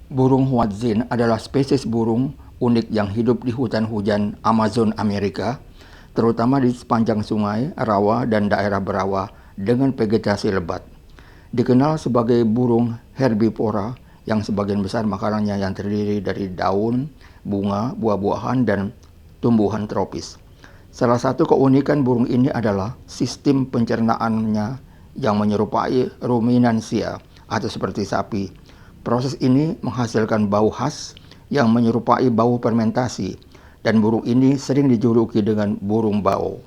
Burung huatzin adalah spesies burung unik yang hidup di hutan hujan Amazon Amerika, terutama di sepanjang sungai, rawa, dan daerah berawa dengan vegetasi lebat. Dikenal sebagai burung herbivora yang sebagian besar makanannya yang terdiri dari daun, bunga, buah-buahan, dan tumbuhan tropis. Salah satu keunikan burung ini adalah sistem pencernaannya yang menyerupai ruminansia atau seperti sapi. Proses ini menghasilkan bau khas yang menyerupai bau fermentasi, dan burung ini sering dijuluki dengan burung bau.